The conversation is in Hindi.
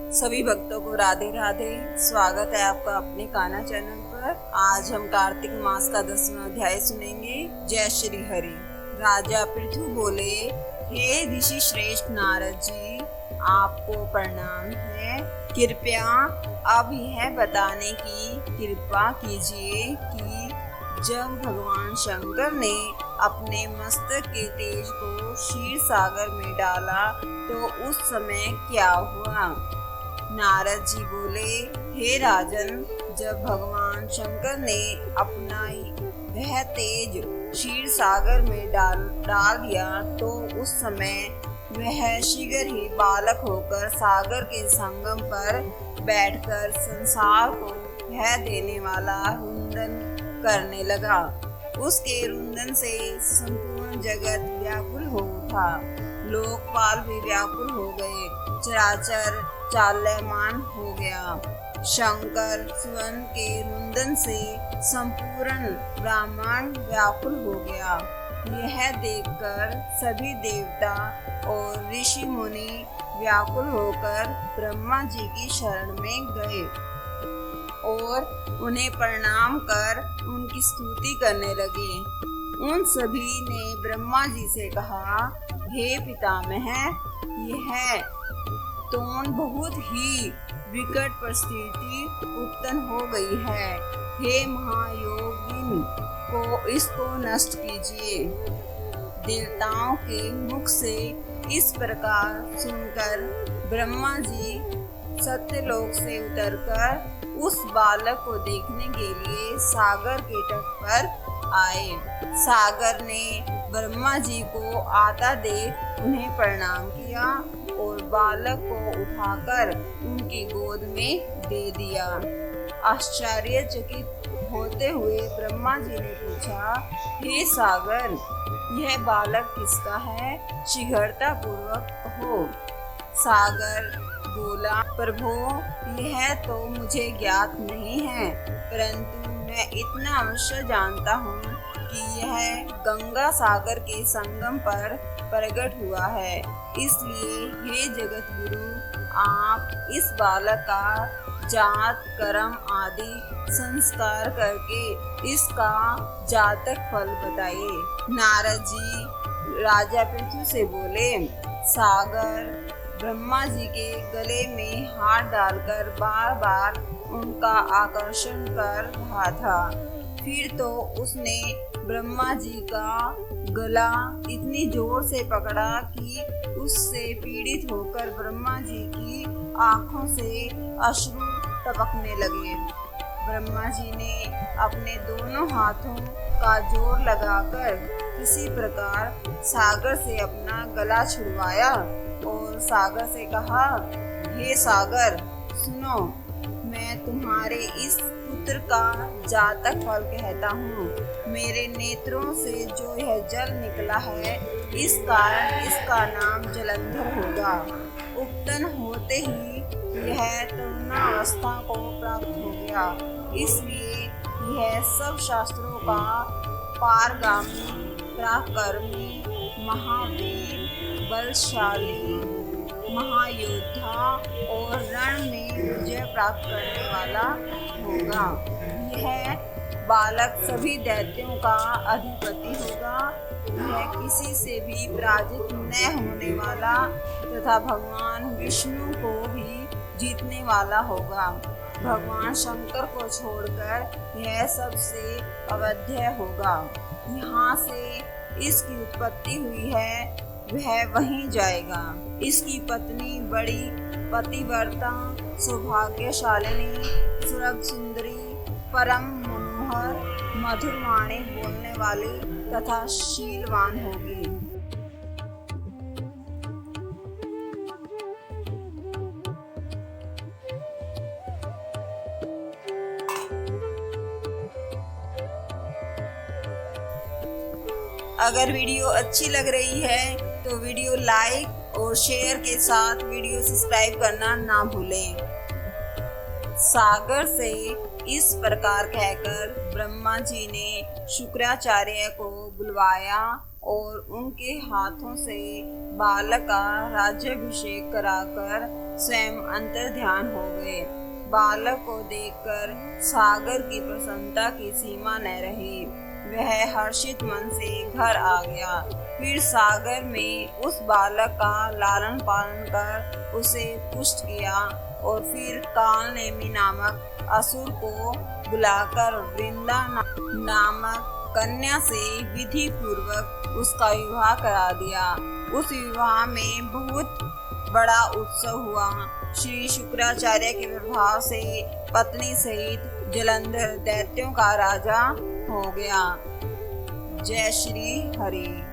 सभी भक्तों को राधे राधे। स्वागत है आपका अपने कान्हा चैनल पर। आज हम कार्तिक मास का 10वां अध्याय सुनेंगे। जय श्री हरि। राजा पृथु बोले, हे ऋषि श्रेष्ठ नारद जी, आपको प्रणाम है। कृपया अब यह बताने की कृपा कीजिए कि जब भगवान शंकर ने अपने मस्तक के तेज को क्षीर सागर में डाला तो उस समय क्या हुआ। नारद जी बोले, हे राजन, जब भगवान शंकर ने अपना वह तेज क्षीर सागर में डाल दिया तो उस समय वह शीघ्र ही बालक होकर सागर के संगम पर बैठकर संसार को भय देने वाला रुंदन करने लगा। उसके रुंदन से संपूर्ण जगत व्याकुल हो उठा। लोकपाल भी व्याकुल हो गए। चराचर चाल्यमान हो गया। शंकर सुवन के रुंदन से संपूर्ण ब्रह्मांड व्याकुल हो गया। यह देखकर सभी देवता और ऋषि मुनि व्याकुल होकर ब्रह्मा जी की शरण में गए और उन्हें प्रणाम कर उनकी स्तुति करने लगे। उन सभी ने ब्रह्मा जी से कहा, हे पितामह, यह तो बहुत ही विकट परिस्थिति उत्पन्न हो गई है। हे महायोगिन, को इसको नष्ट कीजिए। देवताओं के मुख से इस प्रकार सुनकर ब्रह्मा जी सत्यलोक से उतरकर उस बालक को देखने के लिए सागर के तट पर आए। सागर ने ब्रह्मा जी को आता देख उन्हें प्रणाम किया और बालक को उठाकर उनकी गोद में दे दिया। आश्चर्यचकित होते हुए ब्रह्मा जी ने पूछा, हे सागर, यह बालक किसका है? शीघ्रता पूर्वक कहो। सागर बोला, प्रभु, यह तो मुझे ज्ञात नहीं है, परंतु मैं इतना अवश्य जानता हूँ कि यह गंगा सागर के संगम पर प्रकट हुआ है। इसलिए हे जगत गुरु, आप इस बालक का जात कर्म आदि संस्कार करके इसका जातक फल बताइए। नारद जी राजा पृथु से बोले, सागर ब्रह्मा जी के गले में हाथ डालकर बार बार उनका आकर्षण कर रहा था। फिर तो उसने ब्रह्मा जी का गला इतनी जोर से पकड़ा कि उससे पीड़ित होकर ब्रह्मा जी की आंखों से अश्रु टपकने लगे। ब्रह्मा जी ने अपने दोनों हाथों का जोर लगाकर किसी प्रकार सागर से अपना गला छुड़वाया और सागर से कहा, हे सागर, सुनो, मैं तुम्हारे इस पुत्र का जातक फल कहता हूँ। मेरे नेत्रों से जो यह जल निकला है, इस कारण इसका नाम जलंधर होगा। उपतन होते ही यह तरुणावस्था को प्राप्त हो गया। इसलिए यह सब शास्त्रों का पारगामी, पराक्रमी, महावीर, बलशाली, महायोद्धा और रण में विजय प्राप्त करने वाला होगा। यह बालक सभी दैत्यों का अधिपति होगा। यह किसी से भी पराजित न होने वाला तथा भगवान विष्णु को भी जीतने वाला होगा। भगवान शंकर को छोड़कर यह सबसे अवध्य होगा। यहाँ से इसकी उत्पत्ति हुई है, वह वहीं जाएगा। इसकी पत्नी बड़ी पतिव्रता, सौभाग्यशालिनी, सुरभ सुंदरी, परम मनोहर, मधुर वाणी बोलने वाली तथा शीलवान होगी। अगर वीडियो अच्छी लग रही है तो वीडियो लाइक और शेयर के साथ वीडियो सब्सक्राइब करना ना भूलें। सागर से इस प्रकार कहकर ब्रह्मा जी ने शुक्राचार्य को बुलवाया और उनके हाथों से बालक का राज्याभिषेक कराकर स्वयं अंतर्ध्यान हो गए। बालक को देखकर सागर की प्रसन्नता की सीमा न रही। वह हर्षित मन से घर आ गया। फिर सागर में उस बालक का लालन पालन कर उसे पुष्ट किया और फिर कालनेमी नामक असुर को बुलाकर वृंदा नामक कन्या से विधि पूर्वक उसका विवाह करा दिया। उस विवाह में बहुत बड़ा उत्सव हुआ। श्री शुक्राचार्य के प्रभाव से पत्नी सहित जलंधर दैत्यों का राजा हो गया। जय श्री हरि।